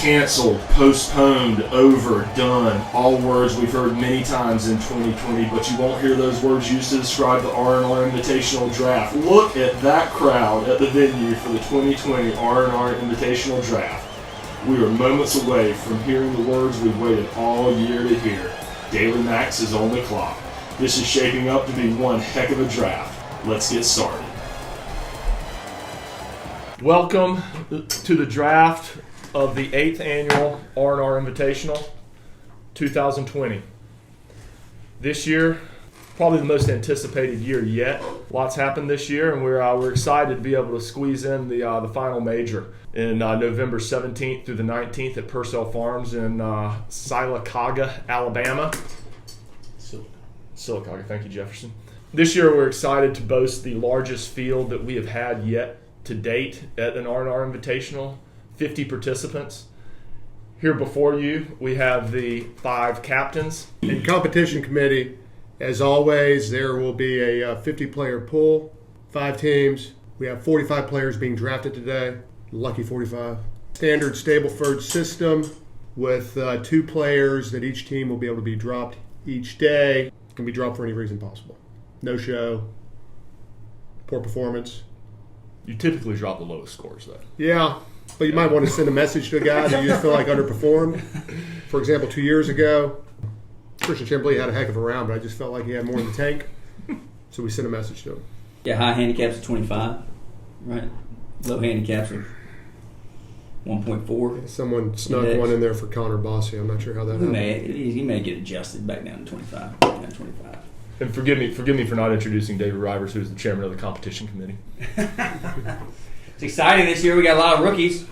canceled, postponed, over, done. All words we've heard many times in 2020, but you won't hear those words used to describe the R&R Invitational Draft. Look at that crowd at the venue for the 2020 R&R Invitational Draft. We are moments away from hearing the words we've waited all year to hear. Daily Max is on the clock. This is shaping up to be one heck of a draft. Let's get started. Welcome to the draft of the 8th annual R&R Invitational 2020. This year, probably the most anticipated year yet. Lots happened this year, and we're excited to be able to squeeze in the final major in November 17th through the 19th at Purcell Farms in Sylacauga, Alabama. Sylacauga, thank you, Jefferson. This year, we're excited to boast the largest field that we have had yet to date at an R&R Invitational, 50 participants. Here before you, we have the 5 captains. In competition committee, as always, there will be a 50-player pool, 5 teams. We have 45 players being drafted today, lucky 45. Standard Stableford system with 2 players that each team will be able to be dropped each day. It can be dropped for any reason possible. No show, poor performance. You typically drop the lowest scores, though. Yeah, but you might want to send a message to a guy that you just feel like underperformed. For example, 2 years ago, Christian Chimbley had a heck of a round, but I just felt like he had more in the tank, so we sent a message to him. Yeah, high handicaps of 25, right? Low handicaps of 1.4. Someone snuck one in there for Connor Bossy. I'm not sure how that happened. He may get adjusted back down to 25. Down to 25. And forgive me for not introducing David Rivers, who's the chairman of the competition committee. It's exciting this year. We got a lot of rookies.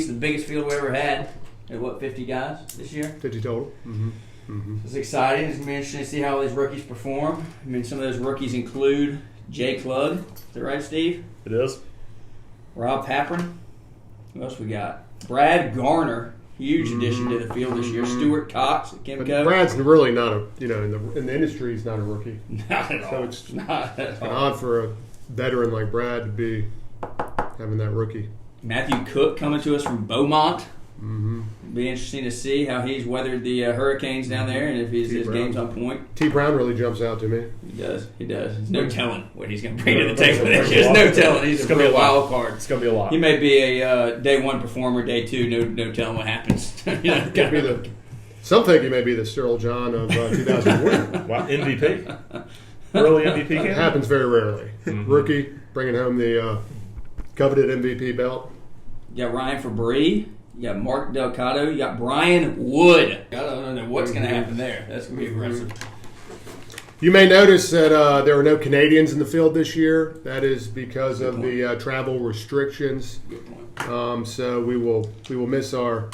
The biggest field we ever had. At 50 guys this year? 50 total. Mm-hmm. Mm-hmm. It's exciting. It's going to be interesting to see how these rookies perform. I mean, some of those rookies include Jay Klug. Is that right, Steve? It is. Rob Paprin. Who else we got? Brad Garner. Huge addition to the field this year. Stuart Cox at Kimco. But Brad's really not a, in the industry, he's not a rookie. Not at all. So it's not at all. odd for a veteran like Brad to be having that rookie. Matthew Cook coming to us from Beaumont. Mm-hmm. Be interesting to see how he's weathered the hurricanes down there and if his game's on point. T. Brown really jumps out to me. He does. There's no telling what he's going to bring to the table. There's no telling. He's a real wild card. It's going to be a lot. He may be a day 1 performer, day 2, no telling what happens. Some think he may be the Cyril John of 2001. Wow, MVP. Early MVP candidate. It happens very rarely. Mm-hmm. Rookie bringing home the coveted MVP belt. You got Ryan Fabry. You got Mark Delcato. You got Brian Wood. I don't know what's going to happen there. That's going to be aggressive. You may notice that there are no Canadians in the field this year. That is because of the travel restrictions. Good point. So we will miss our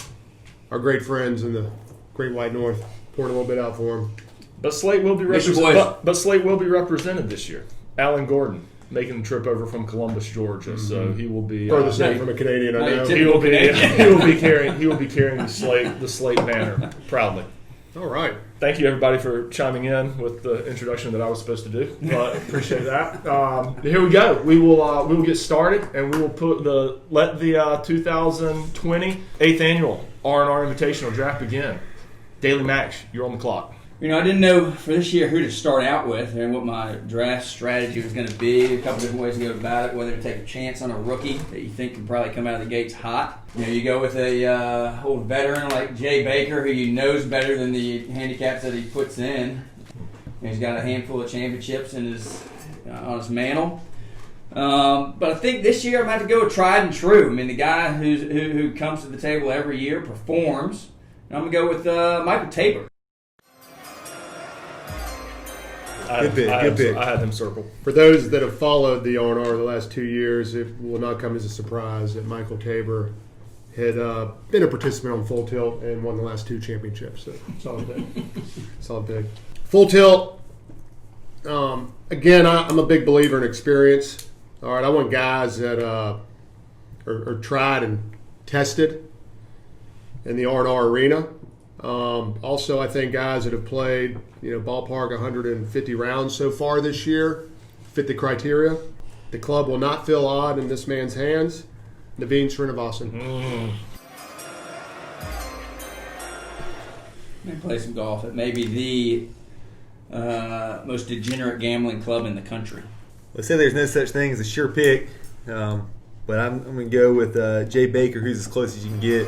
great friends in the Great White North. Pouring a little bit out for them. But Slate will be represented this year. Alan Gordon making the trip over from Columbus, Georgia, so he will be furthest from a Canadian. I know he will be carrying the Slate banner proudly. All right. Thank you, everybody, for chiming in with the introduction that I was supposed to do. Appreciate that. Here we go. We will get started, and we will let the 2020 8th annual R&R Invitational Draft begin. Daily Max, you're on the clock. I didn't know for this year who to start out with and what my draft strategy was going to be. A couple different ways to go about it, whether to take a chance on a rookie that you think can probably come out of the gates hot. You go with a old veteran like Jay Baker, who you knows better than the handicaps that he puts in. He's got a handful of championships on his mantle. But I think this year I'm going to have to go with tried and true. The guy who comes to the table every year, performs. And I'm going to go with Michael Tabor. Good pick. I had him circled. For those that have followed the R&R the last 2 years, it will not come as a surprise that Michael Tabor had been a participant on Full Tilt and won the last 2 championships. So solid pick. Full Tilt. Again, I'm a big believer in experience. All right, I want guys that are tried and tested in the R&R arena. Also, I think guys that have played, ballpark 150 rounds so far this year fit the criteria. The club will not feel odd in this man's hands. Naveen Srinivasan. and play some golf. It may be the most degenerate gambling club in the country. Let's say there's no such thing as a sure pick, but I'm going to go with Jay Baker, who's as close as you can get.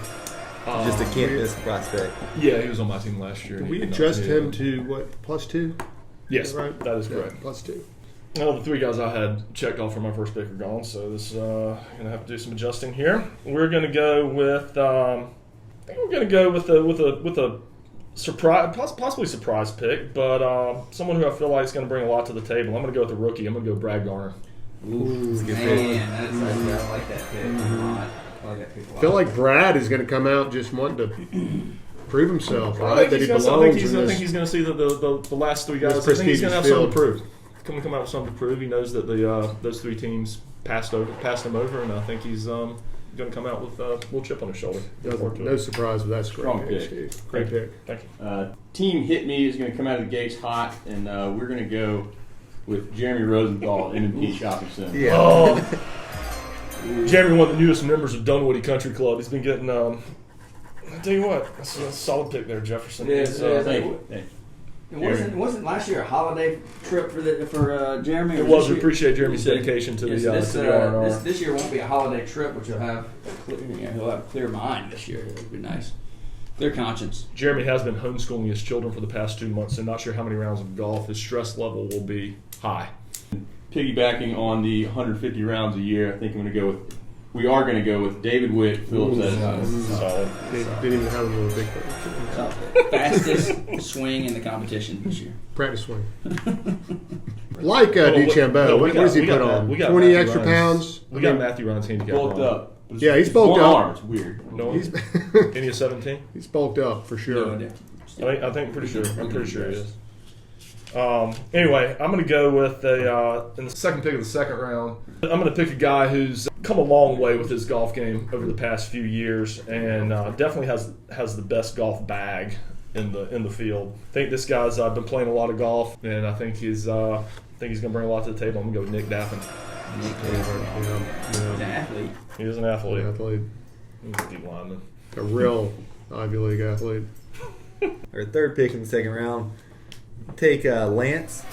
Just a can't miss prospect. Yeah, he was on my team last year. Did we adjust him to what, +2? Yes, Right? that is correct. Yeah, +2. Well, the 3 guys I had checked off for my first pick are gone, so this going to have to do some adjusting here. We're going to go with I think we're going to go with a surprise, possibly surprise pick, but someone who I feel like is going to bring a lot to the table. I'm going to go with a rookie. I'm going to go Brad Garner. Ooh, that's a good man, I like that pick a lot. I like that pick a lot. I feel like Brad is going to come out just wanting to prove himself, I right? think That he he's gonna- belongs I in think this. he's going to see the last 3 guys. I This think he's going to have prestigious something to field. prove. Come out with something to prove. He knows that those 3 teams passed him over, and I think he's going to come out with a little chip on his shoulder. Look forward to No it. surprise, but that's a Strong great pick, pick. Steve. Great pick. Thank you. Team Hit Me is going to come out of the gates hot, and we're going to go with Jeremy Rosenthal, M&P Shopping Center. Yeah. Oh, Jeremy, one of the newest members of Dunwoody Country Club. He's been getting. I'll tell you what, that's a solid pick there, Jefferson. Yeah, He's, yeah, Thank you. Thank you. Wasn't last year a holiday trip for Jeremy? It Or was. this We year? appreciate Jeremy's dedication to Yes, the R&R. this year won't be a holiday trip, which he'll have he'll have a clear mind this year. It'll be nice, clear conscience. Jeremy has been homeschooling his children for the past 2 months, so not sure how many rounds of golf. His stress level will be high. Piggybacking on the 150 rounds a year, I think we are going to go with David Witt, Phillips Edison. Solid. Didn't even have him with a big Fastest swing in the competition this year. practice swing. Like Oh, DeChambeau, no, what does he put on? 20 Matthew extra Ryan's- pounds? We got Matthew Ryan's handicap Bulked wrong. up. Yeah, he's bulked one up. arm. It's weird. No, He's, any of 17? he's bulked up for sure. No idea. I think pretty sure. I'm pretty sure he is. Anyway, I'm going to go with in the second pick of the second round. I'm going to pick a guy who's come a long way with his golf game over the past few years, and definitely has the best golf bag in the field. I think this guy's been playing a lot of golf, and I think he's going to bring a lot to the table. I'm going to go with Nick Daffin. He's an athlete. He is an athlete. Athlete. He's a D lineman. A real Ivy League athlete. Our third pick in the second round, take Lance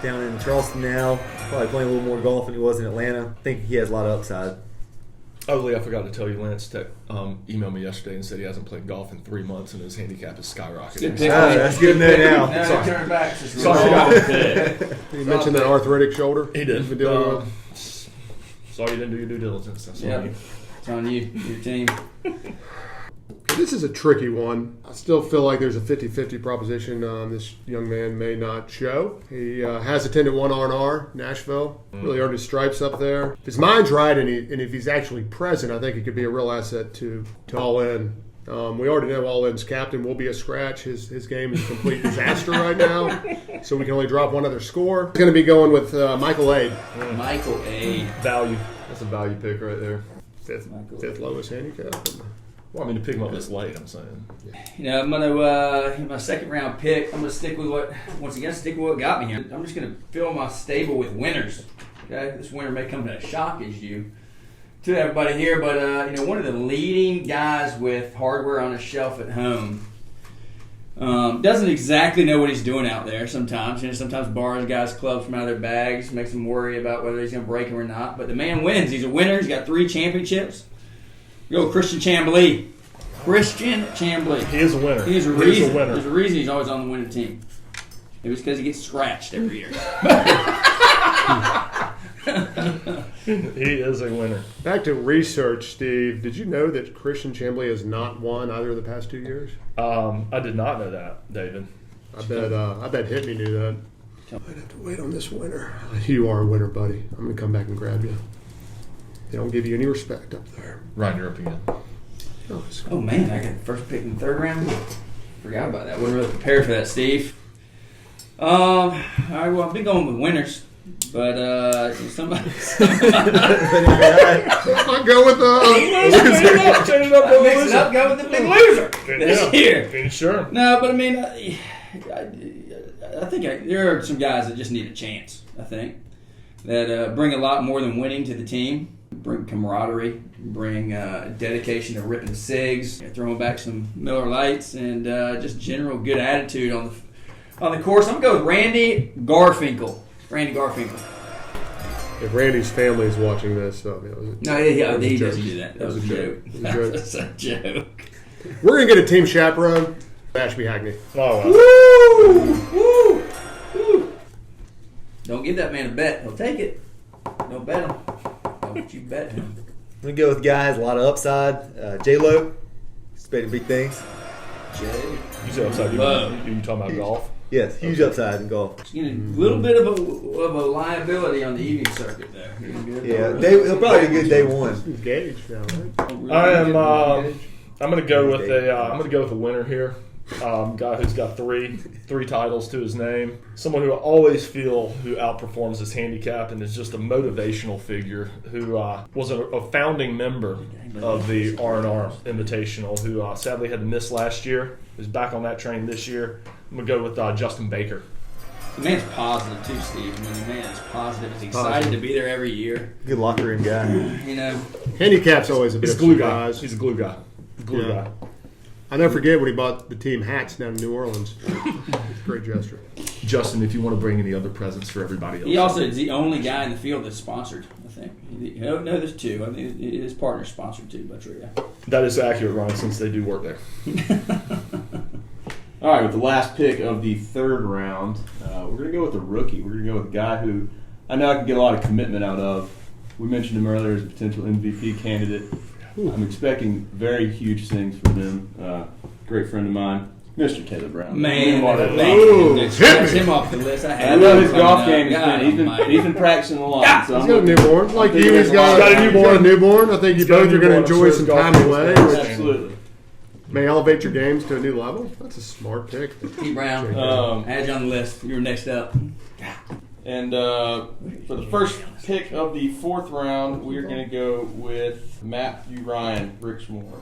down in Charleston now. Probably playing a little more golf than he was in Atlanta. I think he has a lot of upside. Oh, Lee, I forgot to tell you, Lance emailed me yesterday and said he hasn't played golf in 3 months and his handicap is skyrocketing. Good pick. That's good to know now. Now Sorry. he turned back. Just Sorry. roll. Did you mention that arthritic shoulder? He did. He's been dealing with? Sorry you didn't do your due diligence. That's Yeah. on you. It's on you, your team. This is a tricky one. I still feel like there's a 50-50 proposition this young man may not show. He has attended one R&R, Nashville. Really earned his stripes up there. If his mind's right and if he's actually present, I think he could be a real asset to All In. We already know All In's captain will be a scratch. His game is a complete disaster right now, so we can only drop one other score. He's going to be going with Michael Aid. Michael A. Value. That's a value pick right there. Fifth lowest handicap. Well, I mean, to pick him up this late, I'm saying. You know, I'm gonna in my second round pick. I'm gonna stick with what got me here. I'm just gonna fill my stable with winners. Okay, this winner may come as a shock as you to everybody here, but you know, one of the leading guys with hardware on a shelf at home. Doesn't exactly know what he's doing out there sometimes. You know, sometimes borrows guys' clubs from out of their bags, makes them worry about whether he's going to break them or not. But the man wins. He's a winner. He's got 3 championships. Go Christian Chambly. Christian Chambly. He is a winner. There's a He is reason. a winner. There's a reason he's always on the winning team. It was because he gets scratched every year. He is a winner. Back to research, Steve. Did you know that Christian Chambly has not won either of the past 2 years? I did not know that, David. I bet Hit Me knew that. I'd have to wait on this winner. You are a winner, buddy. I'm going to come back and grab you. They don't give you any respect up there. Ryan, you're up again. Oh man, I got the first pick in the third round. Forgot about that. Wasn't really prepared for that, Steve. All right, well, I've been going with winners, but somebody. I'll go with Change it up, go Mix it up, go with the big loser this year. Sure. No, but I mean, I think there are some guys that just need a chance. I think that bring a lot more than winning to the team. bring camaraderie, bring dedication to ripping cigs, throwing back some Miller Lights, and just general good attitude on the course. I'm going to go with Randy Garfinkel. Randy Garfinkel. If Randy's family is watching this, No, he doesn't do that. That was a joke. That was a joke. We're going to get a team chaperone. Ashby Hackney. Oh, wow. Woo! Don't give that man a bet. He'll take it. Don't bet him. Don't you bet him. I'm going to go with guys, a lot of upside. J-Lo, expecting big things. Jay. You said upside. You talking about golf? Yes, huge upside in golf. A little bit of a liability on the evening circuit there. Yeah, he'll probably be good day one. Engaged now, right? I'm gonna go with a winner here. Guy who's got three titles to his name. Someone who I always feel who outperforms his handicap and is just a motivational figure. Who was a founding member of the R&R Invitational. Who sadly had to miss last year. Who's back on that train this year. I'm gonna go with Justin Baker. The man's positive too, Steve. I mean, the man is positive. He's excited to be there every year. Good locker room guy. You know, handicap's always a bit He's of a glue surprise. guy. He's a glue guy. Glue guy. I never forget when he bought the team hats down in New Orleans. Great gesture. Justin, if you want to bring any other presents for everybody else. he also is the only guy in the field that's sponsored, I think. No, there's two. I think his partner's sponsored too by Tria. That is accurate, Ryan, since they do work there. All right, with the last pick of the third round, we're going to go with a rookie. We're going to go with a guy who I know I can get a lot of commitment out of. We mentioned him earlier as a potential MVP candidate. I'm expecting very huge things from him. Great friend of mine, Mr. Taylor Brown. Man, hit him off the list. I know his golf game he's been practicing a lot. So He's got a newborn. Like you, he's got a newborn. I think you both are going to enjoy some time away. Absolutely. May elevate your games to a new level. That's a smart pick. T. Brown, add you on the list. You're next up. And for the first pick of the fourth round, we're going to go with Matthew Ryan Brixmore.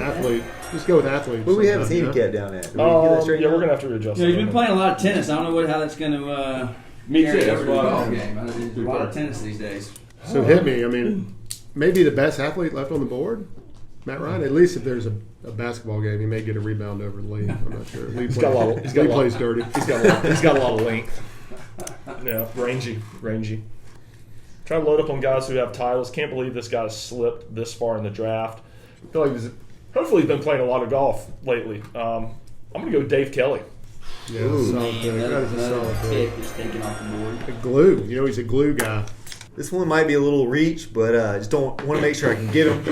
Athlete. Just go with athlete. Who do we have his handicap down at? Yeah, we're going to have to readjust. He's been playing a lot of tennis. I don't know how that's going to carry over to the golf game. There's a lot of tennis these days. So hit me. I mean, maybe the best athlete left on the board. Matt Ryan. At least if there's a basketball game, he may get a rebound over Lee. I'm not sure. Lee plays dirty. He's got a lot of length. Yeah, rangy. Trying to load up on guys who have titles. Can't believe this guy's slipped this far in the draft. I feel like hopefully he's been playing a lot of golf lately. I'm going to go with Dave Kelly. Yeah, solid pick. That is a solid pick. Is taken off the board. A glue. You know, he's a glue guy. This one might be a little reach, but I just don't want to make sure I can get him.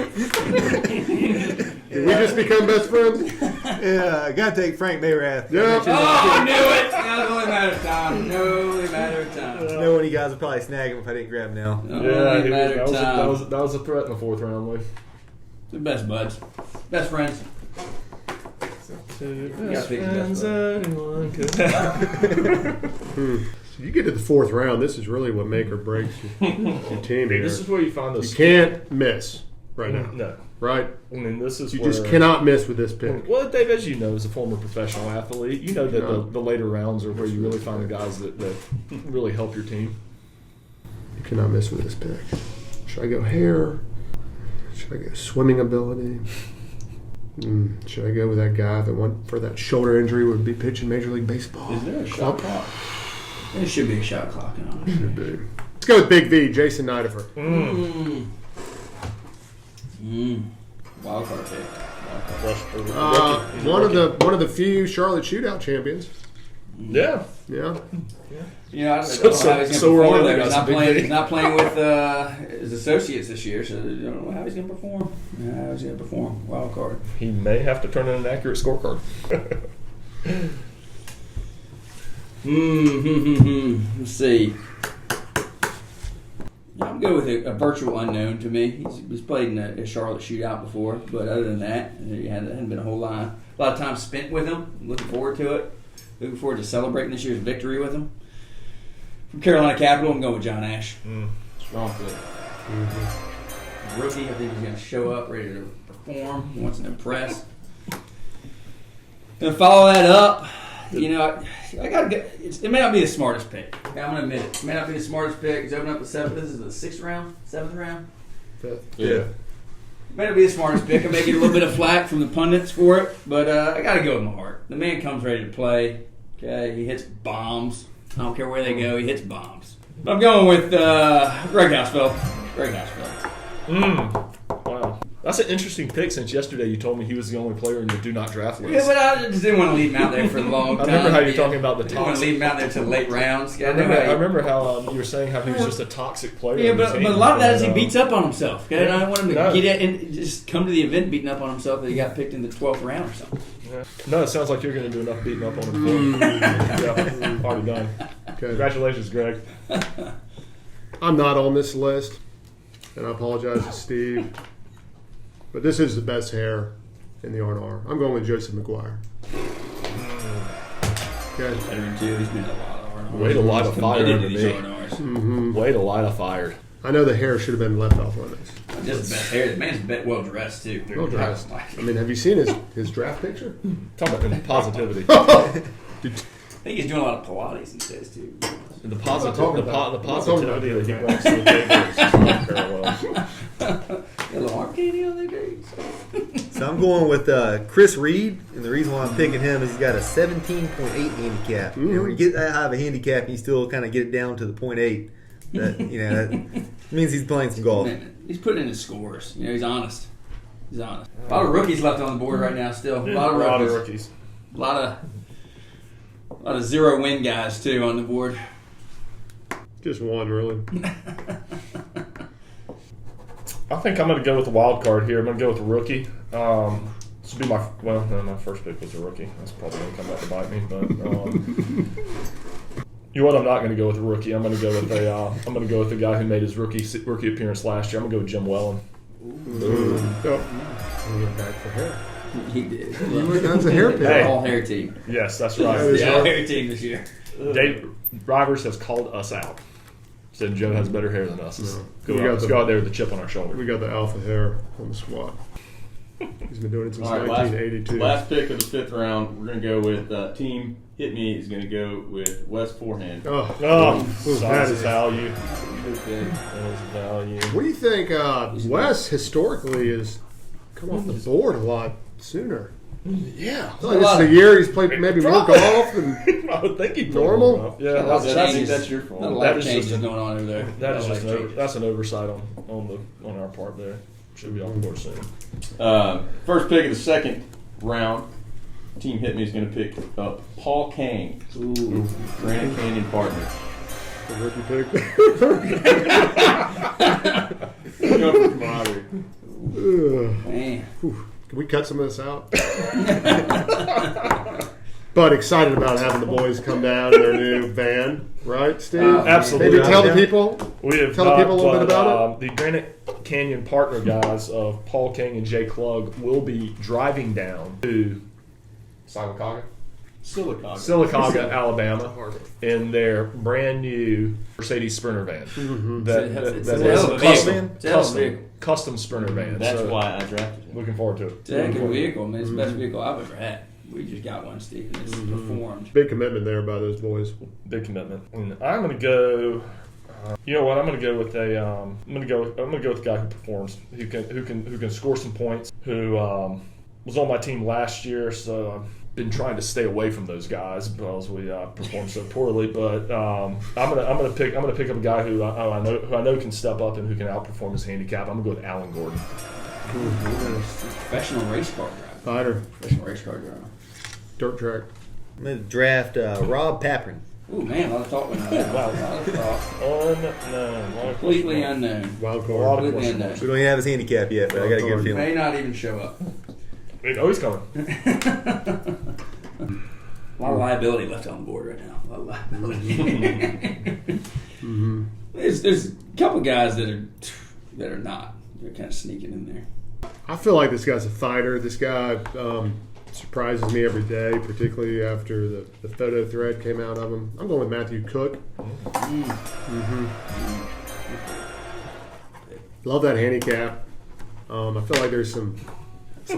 Did we just become best friends? Yeah, I got to take Frank Mayrath. Yeah. I knew it. That was only a matter of time. Only matter of time. I know one of you guys would probably snag him if I didn't grab him now. Only matter of time. That was a threat in the fourth round, Lee. The best buds. Best friends. You gotta pick the best buds. If you get to the fourth round, this is really what make or breaks your team here. This is where you find those. You can't miss right now. No. Right? I mean, this is You where, just cannot miss with this pick. Well, Dave, as you know, as a former professional athlete, you know that the later rounds are where you really find the guys that really help your team. You cannot miss with this pick. Should I go hair? Should I go swimming ability? Should I go with that guy that went for that shoulder injury would be pitching Major League Baseball? Is there a shot clock? There should be a shot clock on it. Should be. Let's go with Big V, Jason Nidifer. Wild card pick. One of the few Charlotte Shootout champions. Yeah. Yeah. You know, I don't know how he's so going to perform. we're Though. He's not playing with his associates this year, so I don't know how he's going to perform. Wild card. He may have to turn in an accurate scorecard. Let's see. I'm going with a virtual unknown to me. He's played in a Charlotte Shootout before, but other than that, there hadn't been a lot of time spent with him. Looking forward to it. Looking forward to celebrating this year's victory with him. From Carolina Capital, I'm going with John Ash. Strong pick. Rookie, I think he's going to show up ready to perform. He wants to impress. Going to follow that up. You know, I gotta get. It may not be the smartest pick. Okay, I'm gonna admit it. It may not be the smartest pick. He's opening up the seventh. This is the 6th round, 7th round. Yeah. May not be the smartest pick. I may get a little bit of flack from the pundits for it, but I gotta go with my heart. The man comes ready to play. Okay, he hits bombs. I don't care where they go. He hits bombs. But I'm going with Greg Housefeld. Greg Housefeld. Wow. That's an interesting pick since yesterday you told me he was the only player in your do not draft list. Yeah, but I just didn't want to leave him out there for a long I time. remember how you're talking about the I didn't want to leave him out there to the late rounds. I remember how you were saying how he was just a toxic player. Yeah, on the but team. a lot of that is he beats up on himself. Okay? And I don't want him to No. get it and just come to the event beating up on himself that he got picked in the 12th round or something. Yeah. No, it sounds like you're going to do enough beating up on him. Yeah, already done. Okay. Congratulations, Greg. I'm not on this list, and I apologize to Steve, but this is the best hair in the R&R. I'm going with Joseph McGuire. Okay. Veteran too. He's been in a lot of R&Rs. Way to light a fire Committed under to these me. R&Rs. Mm-hmm. Way to light a fire. I know the hair should have been left off limits. Just the best hair. The man's well dressed too. Well dressed. I mean, have you seen his draft picture? Talk about positivity. I think he's doing a lot of Pilates these days too. The talking about- the positivity that he brings to the table is just unparalleled. Got a little arm candy on there, dude. So I'm going with Chris Reed, and the reason why I'm picking him is he's got a 17.8 handicap. You know, when you get that high of a handicap, and you still kind of get it down to the 0.8. That that means he's playing some golf. He's putting in his scores. You know, he's honest. He's honest. A lot of rookies left on the board right now. Still, a lot of rookies. A lot of 0-win guys too on the board. Just one, really. I think I'm going to go with the wild card here. I'm going to go with the rookie. This would be my first pick was a rookie. That's probably going to come back to bite me. But you know what? I'm not going to go with a rookie. I'm going to go with the guy who made his rookie appearance last year. I'm going to go with Jim Wellen. He went back for hair. He did. That's a hair pick. Hey. All hair team. Yes, that's right. The all hair team this year. Dave Rivers has called us out. Said Joe has better hair than us. Let's go out there with the chip on our shoulder. We got the alpha hair on the squad. He's been doing it since All right, 1982. last pick of the 5th round. We're going to go with Team Hit Me is going to go with Wes Forehand. That is value. Okay. That is value. What do you think? Wes historically has come off the board a lot sooner. Yeah. I feel like this is a year he's played maybe more golf than I would think he'd normal. Yeah, Not That's your fault. a lot That of is changes just a- going on over there. That is Not a just lot of changes. that's an oversight on our part there. Should be on board soon. First pick of the 2nd round. Team Hit Me is going to pick up Paul Kang, Granite Canyon partner. The rookie pick. Go for camaraderie. Man. Can we cut some of this out? But excited about having the boys come down in their new van, right, Steve? Absolutely. Maybe tell the people. We have Tell the people a little bit about The Granite Canyon partner guys of Paul King and Jay Klug will be driving down to Sylacauga, Alabama, in their brand new Mercedes Sprinter van. It's That a hell of a is vehicle. It's a hell of a vehicle. custom Sprinter van. That's So, why I drafted him. looking forward to it. It's a heck of a vehicle, man. It's the best vehicle I've ever had. We just got one, Steve, and it's performed. Big commitment there by those boys. Big commitment. And I'm going to go. You know what? I'm going to go with a. I'm going to go with the guy who performs, who can score some points. Who was on my team last year, so I've been trying to stay away from those guys because we performed so poorly. But I'm gonna pick up a guy who I know can step up and who can outperform his handicap. I'm going to go with Alan Gordon. Professional race car driver. Fighter, Professional race car driver. dirt track. I'm going to draft Rob Paprin. Ooh, man, a lot of talk went on that. Wow. A lot of talk. Unknown. Completely unknown. Wild A lot card. of Completely questions. We don't even have his handicap yet, but I got a good feeling. May not even show up. Oh, he's coming. A lot of liability left on the board right now. A lot of liability. There's a couple guys that are not. They're kind of sneaking in there. I feel like this guy's a fighter. This guy surprises me every day, particularly after the photo thread came out of him. I'm going with Matthew Cook. Love that handicap. I feel like there's some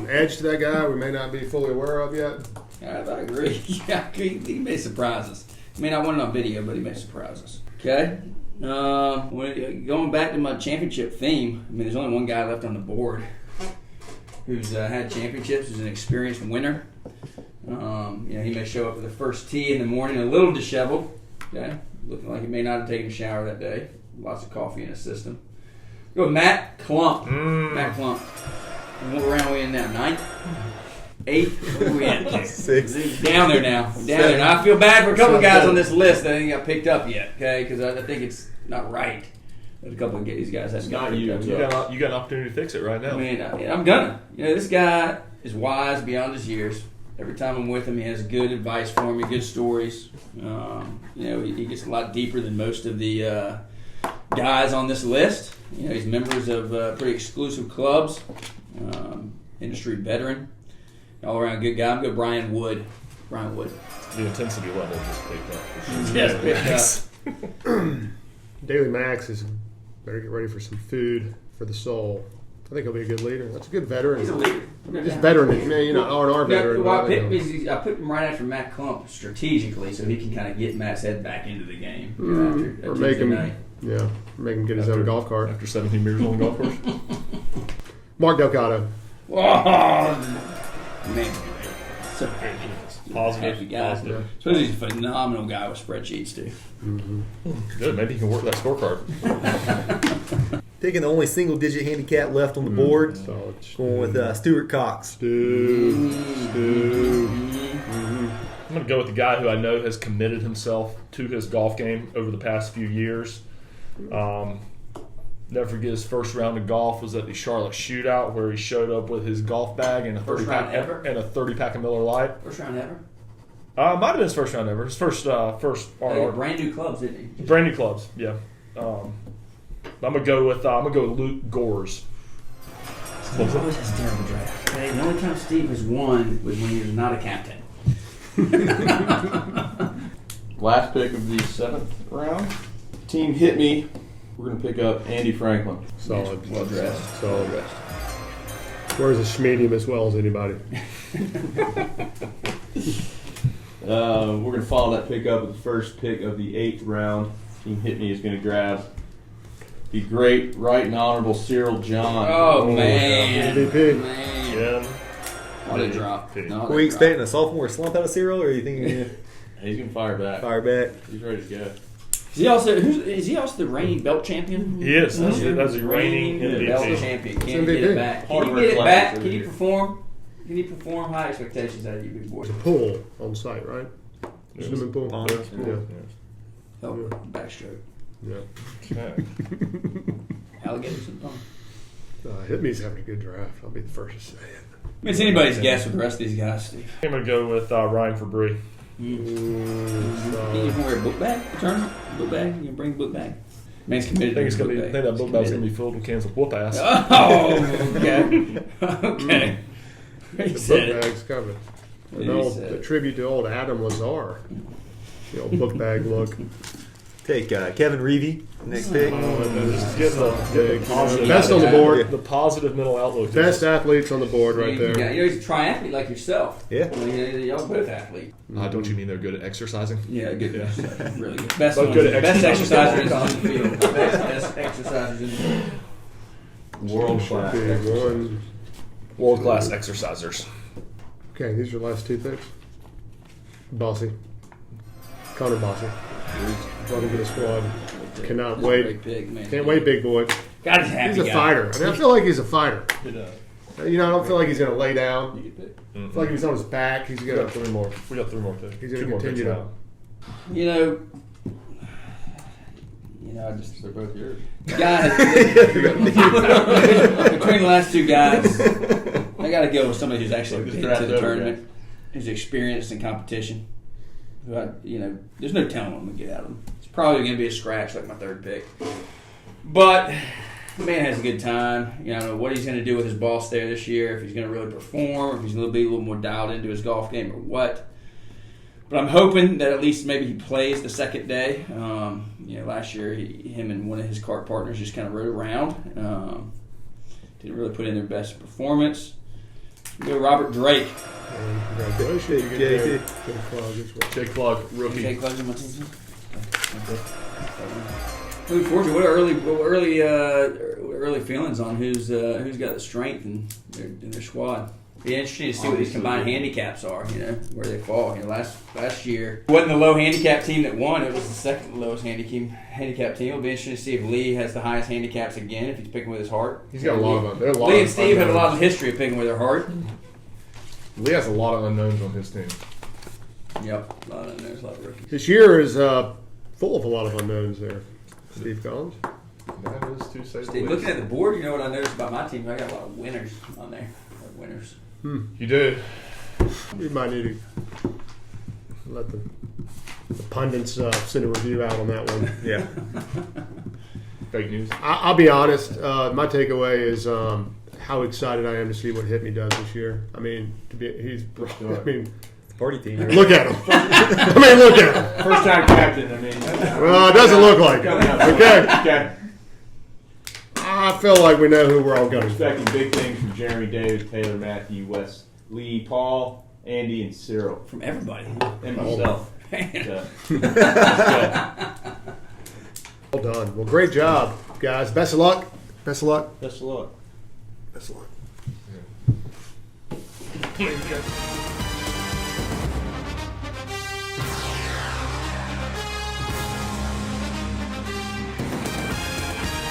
edge to that guy we may not be fully aware of yet. I agree. Yeah, he may surprise us. I mean, I want it on video, but he may surprise us. Okay. Going back to my championship theme, I mean, there's only one guy left on the board who's had championships, who's an experienced winner. He may show up for the first tee in the morning a little disheveled, okay, looking like he may not have taken a shower that day. Lots of coffee in his system. Go with Matt Klump. Matt Klump. And what round are we in now? 9th? 8th? What are we in? 6th. Down there now. Now I feel bad for a couple of guys on this list that ain't got picked up yet, okay? Because I think it's not right that a couple of these guys haven't got picked up. You got an opportunity to fix it right now. I mean, I'm gonna. This guy is wise beyond his years. Every time I'm with him, he has good advice for me, good stories. He gets a lot deeper than most of the guys on this list. He's members of pretty exclusive clubs, industry veteran, all around good guy. I'm good, Brian Wood. The intensity level just picked up. Yes, picked up. Daily Max is better get ready for some food for the soul. I think he'll be a good leader. That's a good veteran. He's a leader. Just veteran, R&R veteran. Well, I picked him right after Matt Klump strategically, so he can kind of get Matt's head back into the game. Or make him get his own golf cart. After 17 years on the golf course. Mark Delgado. Oh, man. So happy. Positive. Guy. Positive. Suppose he's a phenomenal guy with spreadsheets, too. Good. Maybe he can work that scorecard. Taking the only single-digit handicap left on the board. Going with Stuart Cox. I'm going to go with the guy who I know has committed himself to his golf game over the past few years. Never forget his first round of golf was at the Charlotte Shootout, where he showed up with his golf bag and a 30-pack of Miller Lite. First round ever? Might have been his first round ever. His first R&R. Brand new clubs, didn't he? Brand new clubs, yeah. I'm gonna go with Luke Gores. Steve always has a terrible draft. Okay? The only time Steve has won was when he was not a captain. Last pick of the 7th round. Team hit me. We're going to pick up Andy Franklin. Solid. Well dressed. Solid. Wears a schmedium as well as anybody. We're going to follow that pick up with the first pick of the 8th round. Team hit me is going to grab the great Right and Honorable Cyril John. Oh, man. MVP. Man. Yeah. What a drop. Were we expecting a sophomore slump out of Cyril, or are you thinking He's going to fire back. fire back? He's ready to go. Is he also the reigning belt champion? He is. That's a reigning belt MVP. champion. Can he get it back? Can you get it back? Can you perform? Can you perform? High expectations out of you, big boy. There's a pool on site, right? Swimming pool. Pond. Yeah. Oh, backstroke. Yeah. Okay. Alligators and thumb. Hit me's having a good draft. I'll be the first to say it. I mean, it's anybody's guess with the rest of these guys, Steve. I'm gonna go with Ryan Fabry. You can wear a book bag? Tournament? Book bag? You can bring a book bag? Man's committed I think to the book bag. that book bag's gonna be filled with cans of whoop ass. Oh, okay. Okay. He The said book it. bag's coming. He said A it. tribute to old Adam Lazar. The old book bag look. Take Kevin Reevey, next pick. Just get the positive. Best on the board. The positive mental outlook. Best athletes on the board right You there. know, he's a triathlete like yourself. Yeah. I mean, y'all both athletes. Don't you mean they're good at exercising? Yeah, good. Yeah. Really good. Best, Both ones, good at best exercising. exercisers on the field. Best exercisers in the field. World class. Big one. World class exercisers. Okay, these are the last two picks. Bossy. Connor Bossy. Welcome to the squad. Cannot He's a wait. great pick, man. Can't wait, big boy. God, he's a happy He's a guy. fighter. I mean, I feel like he's a fighter. Good, I don't feel like he's going to lay down. you get picked. I feel like if he's on his back, he's We going got to. three more. We got three more picks. He's going Two to more continue picks to. You know, I just They're both yours. the guy between the last two guys, I got to go with somebody who's actually Just been draft to the over, tournament, who's experienced in competition. Who there's no telling what I'm gonna get out of him. It's probably going to be a scratch like my third pick, but the man has a good time. I don't know what he's going to do with his boss there this year. If he's going to really perform, if he's going to be a little more dialed into his golf game, or what. But I'm hoping that at least maybe he plays the second day. Last year him and one of his cart partners just kind of rode around. Didn't really put in their best performance. Go Robert Drake. And congratulations. You get Jake. Jake Klug as well. Jake Klug, rookie. Jake Klug's on my team too. Okay. Looking forward to what early feelings on who's got the strength in their squad. Be interesting to see what these combined handicaps are. Where they fall. Last year it wasn't the low handicap team that won. It was the second lowest handicap team. It'll be interesting to see if Lee has the highest handicaps again. If he's picking with his heart. He's got a lot of them. Lee and Steve have a lot of history of picking with their heart. Lee has a lot of unknowns on his team. Yep, a lot of unknowns, a lot of rookies. This year is full of a lot of unknowns there. Steve Collins. That is to say the Steve, least. looking at the board, you know what I noticed about my team? I got a lot of winners on there. A lot of winners. You do. We might need to let the pundits send a review out on that one. Yeah. Fake news. I'll be honest. My takeaway is how excited I am to see what Hit Me does this year. I mean, Party team. look at him. Look at him. First time captain. Well, it doesn't look like it. Coming up. Okay. I feel like we know who we're all going to. Expecting big things from Jeremy, David, Taylor, Matthew, Wes, Lee, Paul, Andy, and Cyril, From everybody. and myself. Well done. Well, great job, guys. Best of luck. Best of luck. Best of luck. Best of luck. Yeah.